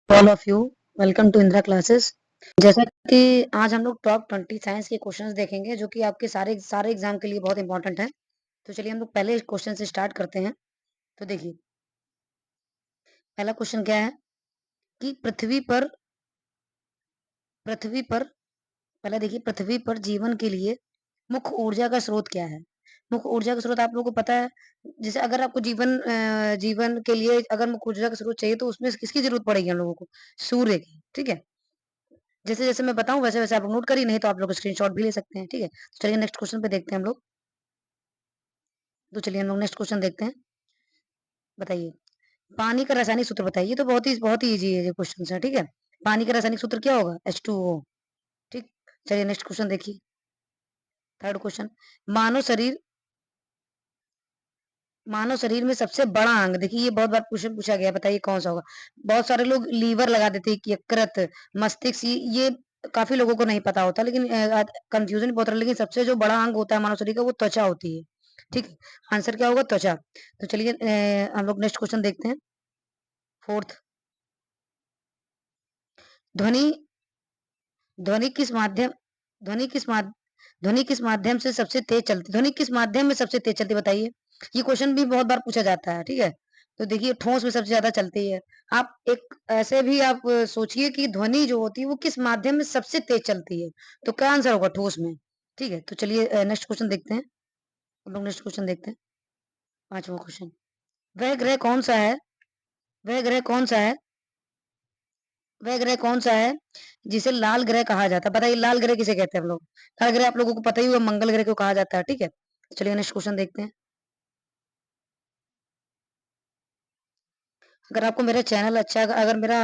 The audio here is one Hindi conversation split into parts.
All of you welcome to Indira classes. जैसा कि आज हम लोग टॉप 20 साइंस के क्वेश्चंस देखेंगे जो कि आपके सारे सारे एग्जाम के लिए बहुत इंपॉर्टेंट है। तो चलिए हम लोग पहले क्वेश्चन से स्टार्ट करते हैं। तो देखिए पहला क्वेश्चन क्या है कि पृथ्वी पर पहले देखिए पृथ्वी पर जीवन के लिए मुख्य ऊर्जा का स्रोत क्या है। मुख्य ऊर्जा का स्रोत आप लोगों को पता है। जैसे अगर आपको जीवन के लिए अगर मुख्य ऊर्जा का स्रोत चाहिए तो उसमें किसकी जरूरत पड़ेगी हम लोगों को? सूर्य की। ठीक है, जैसे जैसे मैं बताऊं वैसे वैसे आप लोग नोट करिए, नहीं तो आप लोग स्क्रीनशॉट भी ले सकते हैं। ठीक है, तो चलिए नेक्स्ट क्वेश्चन पे देखते हैं हम लोग। तो चलिए हम लोग नेक्स्ट क्वेश्चन देखते हैं। बताइए पानी का रासायनिक सूत्र बताइए। ये तो बहुत ही इजी है ये क्वेश्चन है। ठीक है, पानी का रासायनिक सूत्र क्या होगा? H2O। ठीक, चलिए नेक्स्ट क्वेश्चन देखिए। थर्ड क्वेश्चन, मानव शरीर मानव शरीर में सबसे बड़ा अंग, देखिए ये बहुत बार क्वेश्चन पूछा गया है, बताइए कौन सा होगा। बहुत सारे लोग लीवर लगा देते हैं कि यकृत, मस्तिष्क, ये काफी लोगों को नहीं पता होता, लेकिन कंफ्यूजन बहुत रहा है। लेकिन सबसे जो बड़ा अंग होता है मानव शरीर का वो त्वचा होती है। ठीक है, आंसर क्या होगा? त्वचा। तो चलिए हम लोग नेक्स्ट क्वेश्चन देखते हैं। फोर्थ, ध्वनि ध्वनि किस माध्यम ध्वनि किस माध्यम ध्वनि किस माध्यम से सबसे तेज चलती ध्वनि किस माध्यम में सबसे तेज चलती बताइए। ये क्वेश्चन भी बहुत बार पूछा जाता है। ठीक है, तो देखिए ठोस में सबसे ज्यादा चलती है। आप एक ऐसे भी आप सोचिए कि ध्वनि जो होती है वो किस माध्यम में सबसे तेज चलती है, तो क्या आंसर होगा? ठोस में। ठीक है, तो चलिए नेक्स्ट क्वेश्चन देखते हैं। हम लोग नेक्स्ट क्वेश्चन देखते हैं। पांचवा क्वेश्चन, वह ग्रह कौन सा है वह ग्रह कौन सा है वह ग्रह कौन सा है जिसे लाल ग्रह कहा जाता है? बताइए लाल ग्रह किसे कहते हैं हम लोग? लाल ग्रह आप लोगों को पता ही होगा, मंगल ग्रह को कहा जाता है। ठीक है, चलिए नेक्स्ट क्वेश्चन देखते हैं। अगर आपको मेरा चैनल अच्छा, अगर मेरा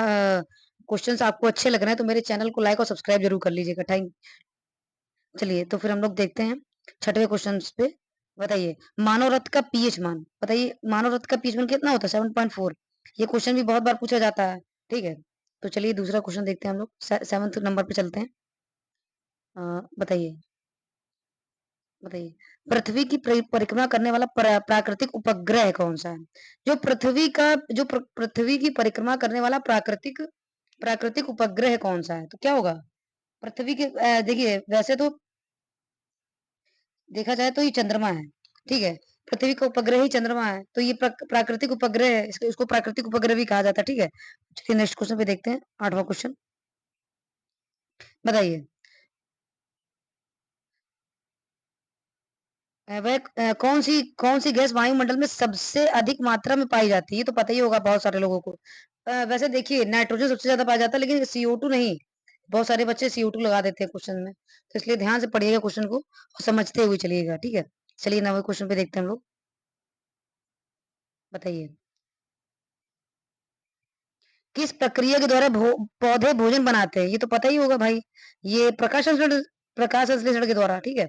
क्वेश्चंस आपको अच्छे लग रहे हैं तो मेरे चैनल को लाइक और सब्सक्राइब जरूर कर लीजिएगा। थैंक चलिए तो फिर हम लोग देखते हैं छठवें क्वेश्चन पे। बताइए मानव रथ का पीएच मान बताइए। मानव रथ का पीएच मान कितना होता है? 7.4। ये क्वेश्चन भी बहुत बार पूछा जाता है। ठीक है, तो चलिए दूसरा क्वेश्चन देखते हैं हम लोग। सेवंथ नंबर पे चलते हैं। बताइए बताइए पृथ्वी की परिक्रमा करने वाला प्राकृतिक उपग्रह कौन सा है? जो पृथ्वी की परिक्रमा करने वाला प्राकृतिक प्राकृतिक उपग्रह कौन सा है? तो क्या होगा? पृथ्वी के देखिए वैसे तो देखा जाए तो ये चंद्रमा है। ठीक है, पृथ्वी का उपग्रह ही चंद्रमा है, तो ये प्राकृतिक उपग्रह है, इसको प्राकृतिक उपग्रह भी कहा जाता है। ठीक है, चलिए नेक्स्ट क्वेश्चन पे देखते हैं। आठवां क्वेश्चन, बताइए वह कौन सी गैस वायुमंडल में सबसे अधिक मात्रा में पाई जाती है? ये तो पता ही होगा बहुत सारे लोगों को। वैसे देखिए नाइट्रोजन सबसे ज्यादा पाया जाता है, लेकिन CO2 नहीं। बहुत सारे बच्चे CO2 लगा देते हैं क्वेश्चन में, तो इसलिए ध्यान से पढ़िएगा क्वेश्चन को और समझते हुए चलिएगा। ठीक है, चलिए नवे क्वेश्चन पे देखते हैं हम लोग। बताइए किस प्रक्रिया के द्वारा पौधे भोजन बनाते हैं? ये तो पता ही होगा भाई, ये प्रकाश संश्लेषण के द्वारा। ठीक है,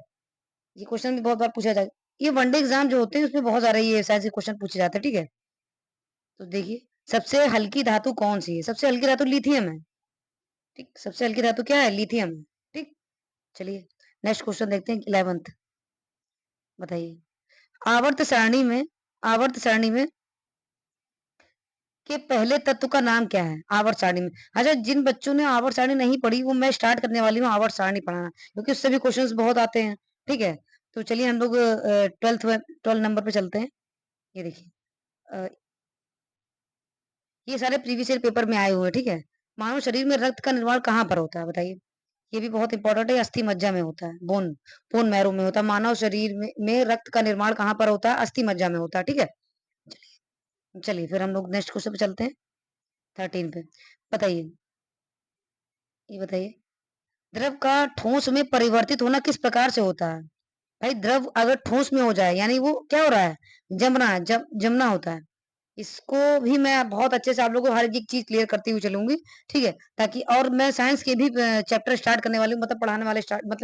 ये क्वेश्चन भी बहुत बार पूछा जाए। ये वनडे एग्जाम जो होते हैं उसमें बहुत सारे ये साइंस के क्वेश्चन पूछे जाते हैं। ठीक है, तो देखिए सबसे हल्की धातु कौन सी है? सबसे हल्की धातु लिथियम है। ठीक, सबसे हल्की धातु क्या है? लिथियम है। ठीक, चलिए नेक्स्ट क्वेश्चन देखते हैं। 11th, बताइए आवर्त सारणी में आवर्त सारणी में के पहले तत्व का नाम क्या है? आवर्त सारणी में। अच्छा, जिन बच्चों ने आवर्त सारणी नहीं पढ़ी वो मैं स्टार्ट करने वाली हूँ आवर्त सारणी पढ़ाना, क्योंकि उससे भी क्वेश्चंस बहुत आते हैं। ठीक है, तो चलिए हम लोग 12 नंबर पे चलते हैं। ये देखिए अ, ये सारे प्रीवियस ईयर पेपर में आए हुए हैं। ठीक है, मानव शरीर में रक्त का निर्माण कहाँ पर होता है? बताइए। ये भी बहुत इंपॉर्टेंट है। अस्थि मज्जा में होता है, बोन बोन मैरो में होता है। मानव शरीर में रक्त का निर्माण कहाँ पर होता है? अस्थि मज्जा में होता है। ठीक है, चलिए फिर हम लोग नेक्स्ट क्वेश्चन पे चलते हैं। 13 पे बताइए। ये बताइए द्रव का ठोस में परिवर्तित होना किस प्रकार से होता है? भाई द्रव अगर ठोस में हो जाए यानी वो क्या हो रहा है? जमना होता है। इसको भी मैं बहुत अच्छे से आप लोगों को हर एक चीज क्लियर करती हुई चलूंगी। ठीक है, ताकि और मैं साइंस के भी चैप्टर स्टार्ट करने वाली हूँ, मतलब पढ़ाने वाले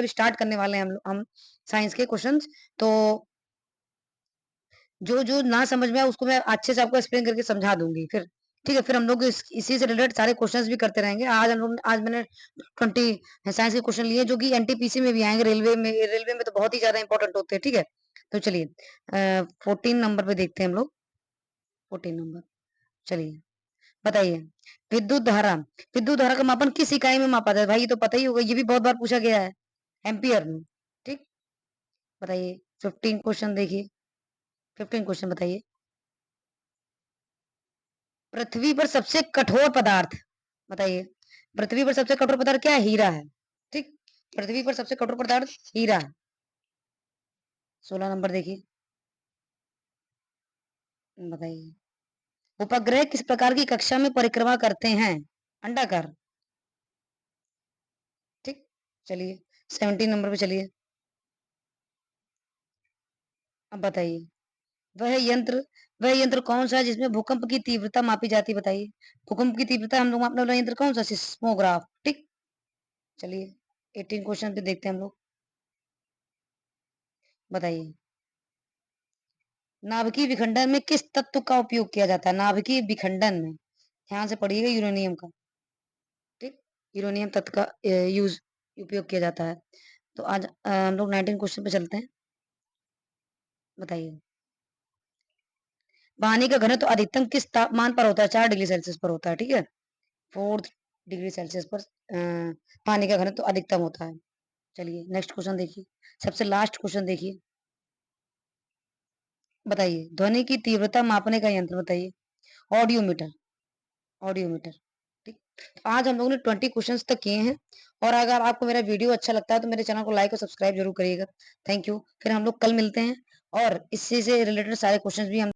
स्टार्ट करने वाले हैं हम साइंस के क्वेश्चंस। तो जो जो ना समझ में आए उसको मैं अच्छे से आपको एक्सप्लेन करके समझा दूंगी फिर। ठीक है, फिर हम लोग इसी से रिलेटेड सारे क्वेश्चंस भी करते रहेंगे। आज मैंने 20 साइंस के क्वेश्चन लिए जो कि एनटीपीसी में भी आएंगे। रेलवे में तो बहुत ही ज्यादा इंपॉर्टेंट होते हैं। ठीक है, तो चलिए 14 नंबर पे देखते हैं हम लोग। 14 नंबर, चलिए बताइए। विद्युत धारा का मापन किस इकाई में मापा जाता है? भाई ये तो पता ही होगा, ये भी बहुत बार पूछा गया है, एम्पियर में। ठीक, बताइए। 15 क्वेश्चन देखिए, 15 क्वेश्चन बताइए। पृथ्वी पर सबसे कठोर पदार्थ बताइए। पृथ्वी पर सबसे कठोर पदार्थ क्या है? हीरा है। ठीक, पृथ्वी पर सबसे कठोर पदार्थ हीरा है। 16 नंबर देखिए, बताइए। उपग्रह किस प्रकार की कक्षा में परिक्रमा करते हैं? अंडाकार। ठीक, चलिए 17 नंबर पे चलिए, अब बताइए। वह यंत्र वह यंत्र कौन सा है जिसमें भूकंप की तीव्रता मापी जाती है? बताइए। भूकंप की तीव्रता हम लोग मापने वाला यंत्र कौन सा? सिस्मोग्राफ। ठीक, चलिए 18 क्वेश्चन पे देखते हैं हम लोग, बताइए। नाभिकीय विखंडन में किस तत्व का उपयोग किया जाता है? नाभिकीय विखंडन में ध्यान से पढ़िएगा, यूरेनियम का। ठीक, यूरेनियम तत्व का यूज उपयोग किया जाता है। तो आज हम लोग 19 क्वेश्चन पे चलते हैं, बताइए। पानी का घनत्व अधिकतम किस तापमान पर होता है? 4 डिग्री सेल्सियस पर होता है। ठीक है, 4 डिग्री सेल्सियस पर पानी का घनत्व अधिकतम होता है। चलिए नेक्स्ट क्वेश्चन देखिए, सबसे लास्ट क्वेश्चन देखिए, बताइए। ध्वनि की तीव्रता मापने का यंत्र बताइए। ऑडियोमीटर। ऑडियोमीटर। ठीक, तो आज हम लोगों ने 20 क्वेश्चंस तक किए हैं, और अगर आपको मेरा वीडियो अच्छा लगता है तो मेरे चैनल को लाइक और सब्सक्राइब जरूर करिएगा। थैंक यू, फिर हम लोग कल मिलते हैं, और इससे से रिलेटेड सारे क्वेश्चंस भी हम